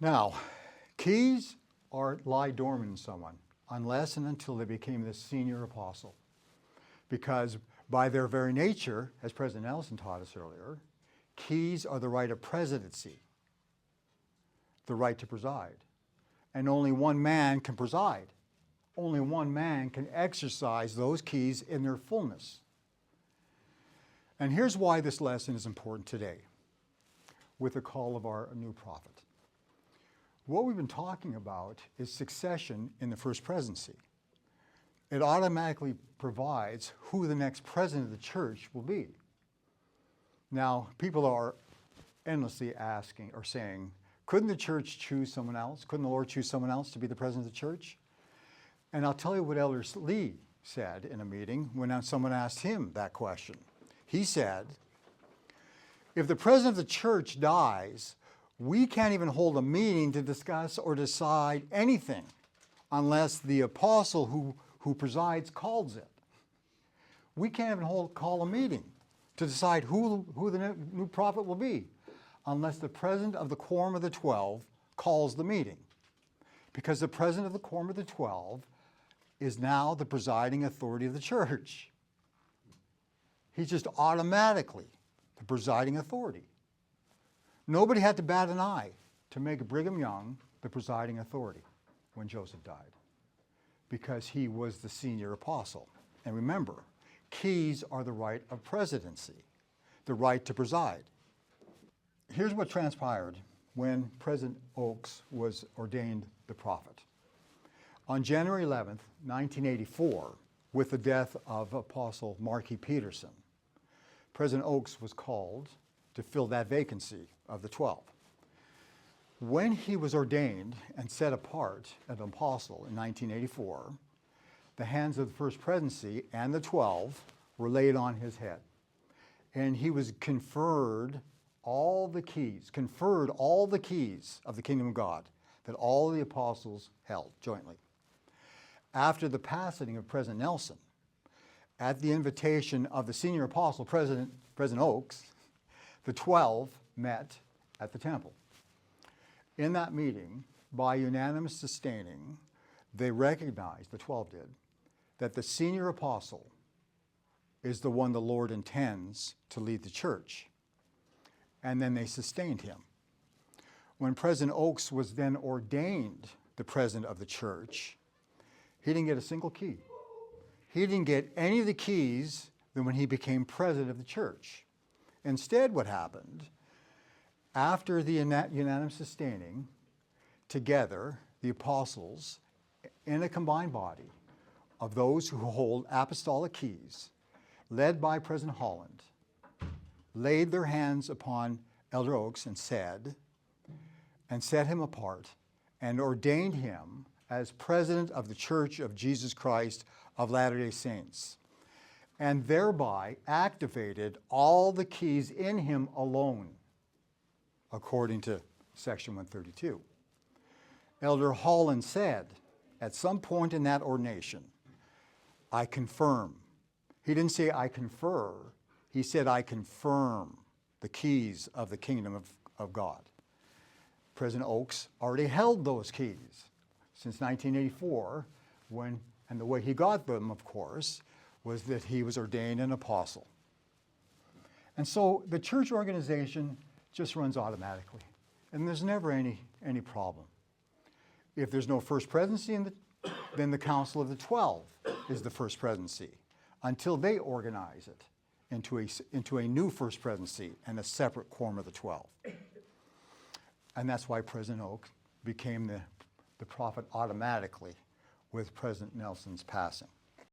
Now, keys lie dormant in someone unless and until they became the senior apostle. Because by their very nature, as President Nelson taught us earlier, keys are the right of presidency, the right to preside. And only one man can preside. Only one man can exercise those keys in their fullness. And here's why this lesson is important today, with the call of our new prophet. What we've been talking about is succession in the first presidency. It automatically provides who the next president of the church will be. Now, people are endlessly asking or saying, couldn't the church choose someone else? Couldn't the Lord choose someone else to be the president of the church? And I'll tell you what Elder Lee said in a meeting when someone asked him that question. He said, if the president of the church dies, we can't even hold a meeting to discuss or decide anything unless the apostle who presides calls it. We can't even call a meeting to decide who the new prophet will be unless the president of the Quorum of the 12 calls the meeting. Because the president of the Quorum of the 12 is now the presiding authority of the church. He's just automatically the presiding authority. Nobody had to bat an eye to make Brigham Young the presiding authority when Joseph died, because he was the senior apostle. And remember, keys are the right of presidency, the right to preside. Here's what transpired when President Oaks was ordained the prophet. On January 11th, 1984, with the death of Apostle Marky Peterson, President Oaks was called to fill that vacancy of the 12. When he was ordained and set apart as an apostle in 1984, the hands of the first presidency and the 12 were laid on his head. And he was conferred all the keys of the kingdom of God that all the apostles held jointly. After the passing of President Nelson, at the invitation of the senior apostle, President Oaks, the 12 met at the temple. In that meeting, by unanimous sustaining, they recognized, the 12 did, that the senior apostle is the one the Lord intends to lead the church. And then they sustained him. When President Oaks was then ordained the president of the church, he didn't get a single key. He didn't get any of the keys than when he became president of the church. Instead, what happened, after the unanimous sustaining, together, the apostles, in a combined body of those who hold apostolic keys, led by President Holland, laid their hands upon Elder Oaks and set him apart and ordained him as president of the Church of Jesus Christ of Latter-day Saints, and thereby activated all the keys in him alone, according to Section 132. Elder Holland said, at some point in that ordination, I confirm. He didn't say I confer. He said I confirm the keys of the kingdom of God. President Oaks already held those keys since 1984, and the way he got them, of course, was that he was ordained an apostle. And so the church organization just runs automatically, and there's never any problem. If there's no first presidency, then the Council of the 12 is the first presidency, until they organize it into a new first presidency and a separate Quorum of the 12. And that's why President Oaks became the prophet automatically with President Nelson's passing.